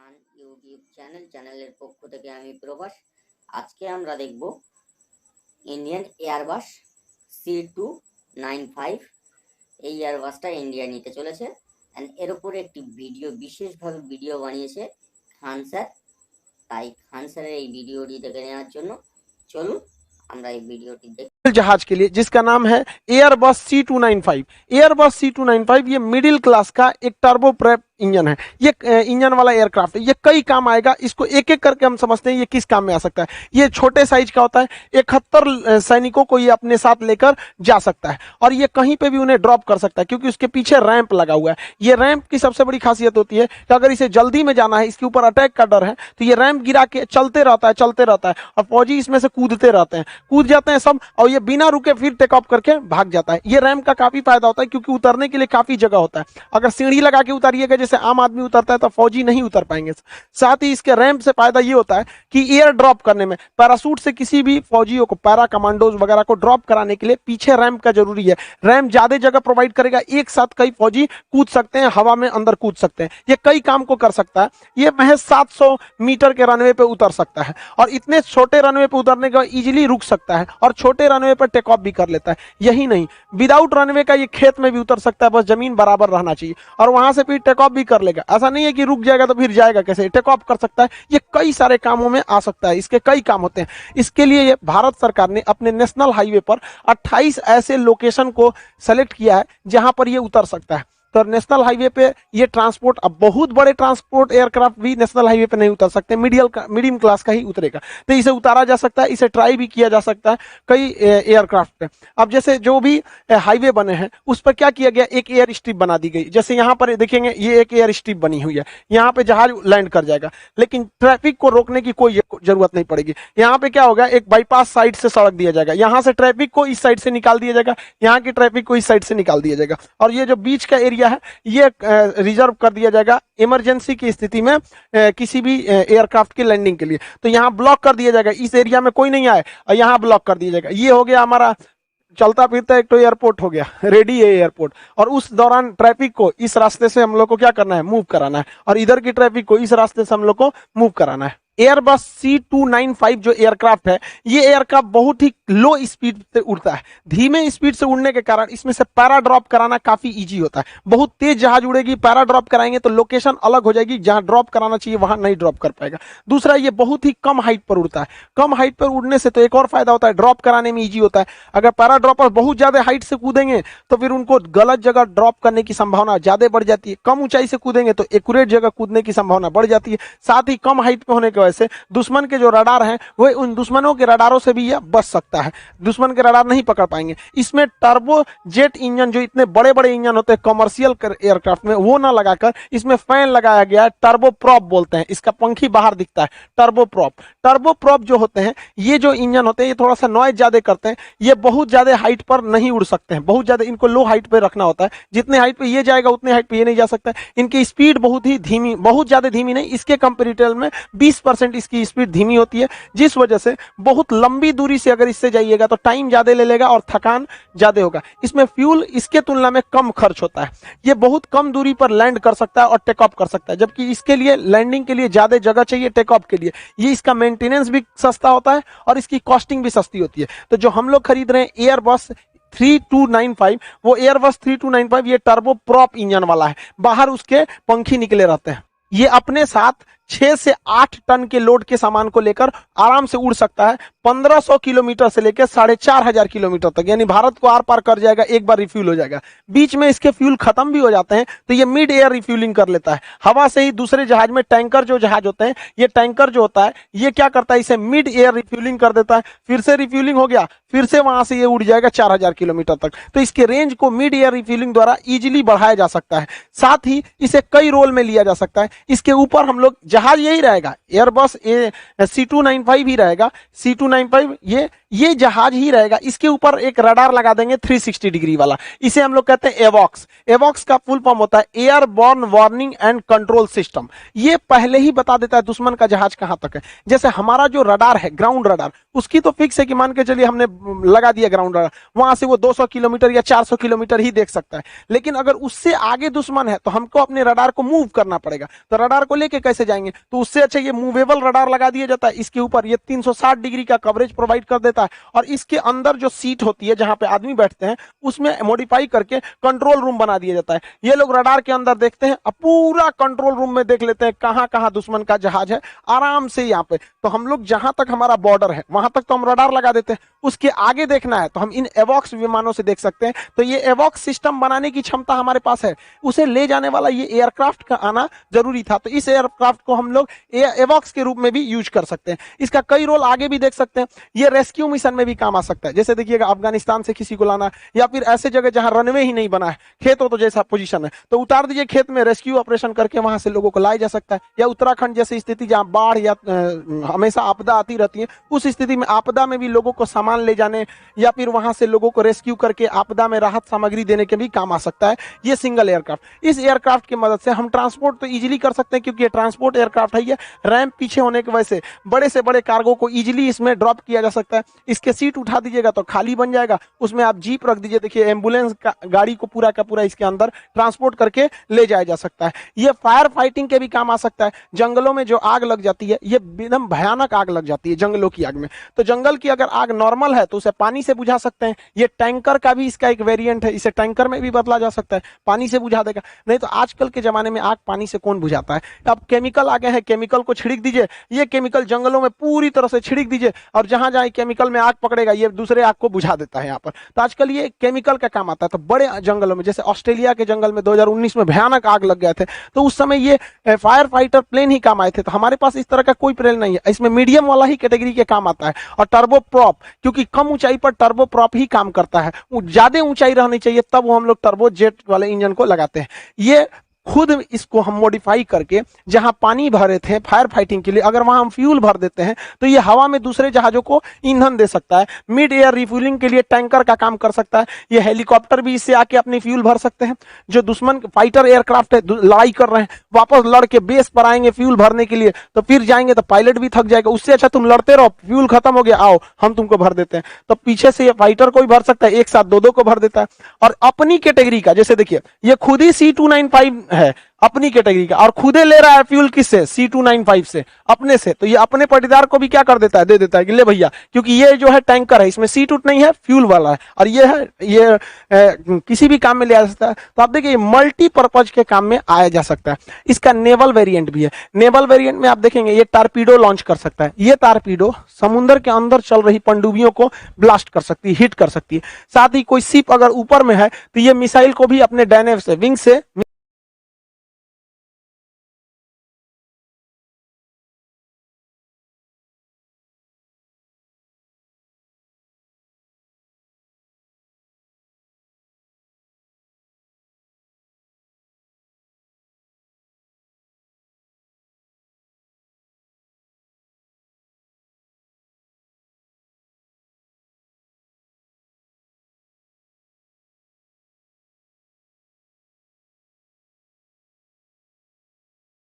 খান YouTube চ্যানেলের পক্ষ থেকে আমি প্রভাস। আজকে আমরা দেখব ইন্ডিয়ান এয়ারবাস C295। এই এয়ারবাসটা ইন্ডিয়া নিতে চলেছে অ্যান্ড এর উপরে একটি বিশেষভাবে ভিডিও বানিয়েছে খান স্যার। তাই খান স্যারের এই ভিডিওটি দেখে নেওয়ার জন্য চলুন আমরা এই ভিডিওটি দেখি। जहाज के लिए जिसका नाम है एयरबस C295। एयरबस C295 ये मिडिल क्लास का एक टर्बो प्रेप इंजन है। ये इंजन वाला एयरक्राफ्ट है। ये कई काम आएगा। इसको एक एक करके हम समझते हैं ये किस काम में आ सकता है। ये छोटे साइज का होता है। 71 सैनिकों को ये अपने साथ लेकर जा सकता है और ये कहीं पे भी उन्हें ड्रॉप कर सकता है क्योंकि उसके पीछे रैंप लगा हुआ है। ये रैंप की सबसे बड़ी खासियत होती है कि अगर इसे जल्दी में जाना है, इसके ऊपर अटैक का डर है, तो ये रैंप गिरा के चलते रहता है और फौजी इसमें से कूदते रहते हैं, कूद जाते हैं सब, और ये बिना रुके फिर टेक ऑफ करके भाग जाता है। ये रैंप का काफी फायदा होता है क्योंकि उतरने के लिए काफी जगह होता है। अगर सीढ़ी लगा के उतारिएगा जैसे आम आदमी उतरता है तो फौजी नहीं उतर पाएंगे। साथ ही इसके रैंप से फायदा ये होता है कि एयर ड्रॉप करने में पैराशूट से किसी भी फौजियों को, पैरा कमांडोज वगैरह को ड्रॉप कराने के लिए पीछे रैंप का जरूरी है। रैंप ज्यादा जगह प्रोवाइड करेगा, एक साथ कई फौजी कूद सकते हैं, हवा में अंदर कूद सकते हैं। ये कई काम को कर सकता है। ये महज 700 मीटर के रनवे पे उतर सकता है और इतने छोटे रनवे पे उतरने के बाद इजीली रुक सकता है और छोटे रनवे पर टेक ऑफ भी कर लेता है। यही नहीं, विदाउट रनवे का ये खेत में भी उतर सकता है, बस जमीन बराबर रहना चाहिए और वहां से फिर टेक ऑफ भी कर लेगा। ऐसा नहीं है कि रुक जाएगा तो फिर जाएगा कैसे, टेक ऑफ कर सकता है। ये कई सारे कामों में आ सकता है, इसके कई काम होते हैं। इसके लिए ये भारत सरकार ने अपने नेशनल हाईवे पर 28 ऐसे लोकेशन को सेलेक्ट किया है जहां पर ये उतर सकता है। तो नेशनल हाईवे पे ये ट्रांसपोर्ट, अब बहुत बड़े ट्रांसपोर्ट एयरक्राफ्ट भी नेशनल हाईवे पे नहीं उतर सकते, मीडियम क्लास का ही उतरेगा। तो इसे उतारा जा सकता है, इसे ट्राई भी किया जा सकता है कई एयरक्राफ्ट पे। अब जैसे जो भी हाईवे बने हैं उस पर क्या किया गया, एक एयर स्ट्रिप बना दी गई। जैसे यहाँ पर देखेंगे ये एक एयर स्ट्रिप बनी हुई है, यहाँ पे जहाज लैंड कर जाएगा, लेकिन ट्रैफिक को रोकने की कोई जरूरत नहीं पड़ेगी। यहाँ पे क्या होगा, एक बाईपास साइड से सड़क दिया जाएगा, यहाँ से ट्रैफिक को इस साइड से निकाल दिया जाएगा, यहाँ की ट्रैफिक को इस साइड से निकाल दिया जाएगा और ये जो बीच का एरिया है ये रिजर्व कर दिया जाएगा इमरजेंसी की स्थिति में किसी भी एयरक्राफ्ट की लैंडिंग के लिए। तो यहाँ ब्लॉक कर दिया जाएगा, इस एरिया में कोई नहीं आए और यहाँ ब्लॉक कर दिया जाएगा। ये हो गया हमारा चलता फिरता एक तो एयरपोर्ट हो गया, रेडी है एयरपोर्ट, और उस दौरान ट्रैफिक को इस रास्ते से हम लोग को क्या करना है, मूव कराना है, और इधर की ट्रैफिक को इस रास्ते से हम लोग को मूव कराना है। एयरबस C295 जो एयरक्राफ्ट है, ये एयरक्राफ्ट बहुत ही लो स्पीड से उड़ता है। धीमे स्पीड से उड़ने के कारण इसमें से पैरा ड्रॉप कराना काफी इजी होता है। बहुत तेज जहाज उड़ेगी, पैरा ड्रॉप कराएंगे तो लोकेशन अलग हो जाएगी, जहां ड्रॉप कराना चाहिए वहां नहीं ड्रॉप कर पाएगा। दूसरा, ये बहुत ही कम हाइट पर उड़ता है। कम हाइट पर उड़ने से तो एक और फायदा होता है, ड्रॉप कराने में ईजी होता है। अगर पैरा ड्रॉपर बहुत ज्यादा हाइट से कूदेंगे तो फिर उनको गलत जगह ड्रॉप करने की संभावना ज्यादा बढ़ जाती है। कम ऊंचाई से कूदेंगे तो एक्यूरेट जगह कूदने की संभावना बढ़ जाती है। साथ ही कम हाइट पे होने की वजह से दुश्मन के जो रडार हैं वो उन दुश्मनों के रडारों से भी यह बच सकता है, दुश्मन के रडार नहीं पकड़ पाएंगे। इसमें टर्बो जेट इंजन, जो इतने बड़े बड़े इंजन होते हैं कमर्शियल एयरक्राफ्ट में, वो ना लगाकर इसमें फैन लगाया गया है, टर्बो प्रॉप बोलते हैं। इसका पंखी बाहर दिखता है, टर्बो प्रॉप। टर्बो प्रॉप जो होते हैं, ये जो इंजन होते हैं, ये थोड़ा सा नॉइज ज्यादा करते हैं। ये बहुत ज्यादा हाइट पर नहीं उड़ सकते हैं, बहुत ज्यादा इनको लो हाइट पर रखना होता है। जितने हाइट पे ये जाएगा उतने हाइट पे ये नहीं जा सकता। इनकी स्पीड बहुत ही धीमी, बहुत ज्यादा धीमी नहीं, इसके कंपेरेटिव में 20% इसकी स्पीड धीमी होती है, जिस वजह से बहुत लंबी दूरी से अगर इससे जाइएगा तो टाइम ज्यादा ले लेगा और थकान ज्यादा होगा। इसमें फ्यूल इसके तुलना में कम खर्च होता है। ये बहुत कम दूरी पर लैंड कर सकता है और टेक ऑफ कर सकता है, जबकि इसके लिए लैंडिंग के लिए ज्यादा जगह चाहिए टेक ऑफ के लिए। ये इसका मेंटेनेंस भी सस्ता होता है और इसकी कॉस्टिंग भी सस्ती होती है। तो जो हम लोग खरीद रहे हैं एयरबस 3295, वो एयरबस 3295 ये टर्बो प्रॉप इंजन वाला है। बाहर उसके पंखी निकले रहते हैं। ये अपने साथ 6 से 8 टन के लोड के सामान को लेकर आराम से उड़ सकता है। 1500 किलोमीटर से लेकर 4500 किलोमीटर तक, यानी भारत को आर पार कर जाएगा, एक बार रिफ्यूल हो जाएगा। बीच में इसके फ्यूल खत्म भी हो जाते हैं तो ये मिड एयर रिफ्यूलिंग कर लेता है। हवा से ही दूसरे जहाज में, टैंकर जो जहाज होते हैं, ये टैंकर जो होता है ये क्या करता है, इसे मिड एयर रिफ्यूलिंग कर देता है। फिर से रिफ्यूलिंग हो गया, फिर से वहां से ये उड़ जाएगा 4000 किलोमीटर तक। तो इसके रेंज को मिड एयर रिफ्यूलिंग द्वारा इजीली बढ़ाया जा सकता है। साथ ही इसे कई रोल में लिया जा सकता है। इसके ऊपर हम लोग, जहाज यही रहेगा, एयरबस C295 ही रहेगा। C295 ये जहाज ही रहेगा। इसके ऊपर एक रडार लगा देंगे 360 डिग्री वाला, इसे हम लोग कहते हैं एवॉक्स। एवॉक्स का फुल फॉर्म होता है airborne warning and control system. ये पहले ही बता देता है दुश्मन का जहाज कहां तक है। जैसे हमारा जो रडार है, ग्राउंड रडार, उसकी तो फिक्स है कि मान के चलिए हमने लगा दिया ग्राउंड रडार, वहां से वो 200 किलोमीटर या 400 किलोमीटर ही देख सकता है। लेकिन अगर उससे आगे दुश्मन है तो हमको अपने रडार को मूव करना पड़ेगा। तो रडार को लेके कैसे जाएंगे पाएंगे, तो उससे अच्छा ये मूवेबल रडार लगा दिया जाता है इसके ऊपर। ये 360 डिग्री का कवरेज प्रोवाइड कर देता है और इसके अंदर जो सीट होती है जहां पे आदमी बैठते हैं उसमें मॉडिफाई करके कंट्रोल रूम बना दिया जाता है। ये लोग रडार के अंदर देखते हैं और पूरा कंट्रोल रूम में देख लेते हैं कहां कहां दुश्मन का जहाज है आराम से यहाँ पे। तो हम लोग जहां तक हमारा बॉर्डर है वहां तक तो हम रडार लगा देते हैं, उसके आगे देखना है तो हम इन एवॉक्स विमानों से देख सकते हैं। तो ये एवॉक्स सिस्टम बनाने की क्षमता हमारे पास है, उसे ले जाने वाला ये एयरक्राफ्ट का आना जरूरी था। तो इस एयरक्राफ्ट को हम लोग एवॉक्स के रूप में भी यूज कर सकते हैं। इसका कई रोल आगे भी देख सकते हैं, ये रेस्क्यू मिशन में भी काम आ सकता है। जैसे देखिएगा अफगानिस्तान से किसी को लाना या फिर ऐसे जगह जहां रनवे ही नहीं बना है, खेत हो तो जैसा पोजीशन है तो उतार दीजिए खेत में, रेस्क्यू ऑपरेशन करके वहां से लोगों को लाया जा सकता है। या उत्तराखंड जैसी स्थिति जहां बाढ़ या हमेशा आपदा आती रहती है, उस स्थिति में आपदा में भी लोगों को सामान ले जाने या फिर वहां से लोगों को रेस्क्यू करके आपदा में राहत सामग्री देने के भी काम आ सकता है ये सिंगल एयरक्राफ्ट। इस एयरक्राफ्ट की मदद से हम ट्रांसपोर्ट तो इजीली कर सकते हैं क्योंकि ये ट्रांसपोर्ट एयरक्राफ्ट है। ये रैंप पीछे होने की वजह से बड़े से बड़े कार्गो को इजीली इसमें ड्रॉप किया जा सकता है। इसके सीट उठा दीजिएगा तो खाली बन जाएगा, उसमें आप जीप रख दीजिए, देखिए एम्बुलेंस का गाड़ी को पूरा का पूरा इसके अंदर ट्रांसपोर्ट करके ले जाया जा सकता है। ये फायर फाइटिंग के भी काम आ सकता है। जंगलों में जो आग लग जाती है, ये एकदम भयानक आग लग जाती है जंगलों की आग में, तो जंगल की अगर आग नॉर्मल है तो उसे पानी से बुझा सकते हैं। ये टैंकर का भी इसका एक वेरिएंट है, इसे टैंकर में भी बदला जा सकता है, पानी से बुझा देगा। नहीं तो आजकल के जमाने में आग पानी से कौन बुझाता है। अब केमिकल आ गए हैं, केमिकल को छिड़क दीजिए, ये केमिकल जंगलों में पूरी तरह से छिड़क दीजिए और जहां जहां केमिकल में आग पकड़ेगा ये दूसरे आग को बुझा देता है यहाँ पर। तो आजकल ये केमिकल का काम आता है। तो बड़े जंगलों में, जैसे ऑस्ट्रेलिया के जंगल में 2019 में भयानक आग लग गए थे, तो उस समय ये फायर फाइटर प्लेन ही काम आए थे। तो हमारे पास इस तरह का कोई प्लेन नहीं है, इसमें मीडियम वाला ही कैटेगरी के काम आता है। और टर्बो प्रॉप, क्योंकि कम ऊंचाई पर टर्बो प्रॉप ही काम करता है, ज्यादा ऊंचाई रहनी चाहिए तब वो हम लोग टर्बो जेट वाले इंजन को लगाते हैं। ये खुद इसको हम मॉडिफाई करके जहां पानी भरे थे फायर फाइटिंग के लिए, अगर वहां हम फ्यूल भर देते हैं तो ये हवा में दूसरे जहाजों को ईंधन दे सकता है। मिड एयर रिफ्यूलिंग के लिए टैंकर का काम कर सकता है। ये हेलीकॉप्टर भी इससे आके अपनी फ्यूल भर सकते हैं। जो दुश्मन फाइटर एयरक्राफ्ट है, लड़ाई कर रहे हैं, वापस लड़ के बेस पर आएंगे फ्यूल भरने के लिए, तो फिर जाएंगे तो पायलट भी थक जाएगा। उससे अच्छा तुम लड़ते रहो, फ्यूल खत्म हो गया, आओ हम तुमको भर देते हैं। तो पीछे से ये फाइटर को भी भर सकता है, एक साथ दो को भर देता है। और अपनी कैटेगरी का, जैसे देखिए ये खुद ही C295 है अपनी कैटेगरी का, और खुदे ले रहा है फ्यूल किससे, C295 से, अपने से। तो ये अपने पटीदार को भी क्या कर देता है, दे देता है कि ले भैया, क्योंकि ये जो है टैंकर है, इसमें सीट उठ नहीं है, फ्यूल वाला है, और ये है ये किसी भी काम में ले आ सकता है। तो आप देखिए मल्टीपर्पज के काम में आया जा सकता है। इसका नेवल वेरिएंट भी है। नेवल वेरिएंट में आप देखेंगे ये टारपीडो लॉन्च कर सकता है। ये टारपीडो समुद्र के अंदर चल रही पनडुब्बियों को ब्लास्ट कर सकती है, हिट कर सकती है। साथ ही कोई शिप अगर ऊपर में है तो ये मिसाइल को भी अपने डायनेम से, विंग से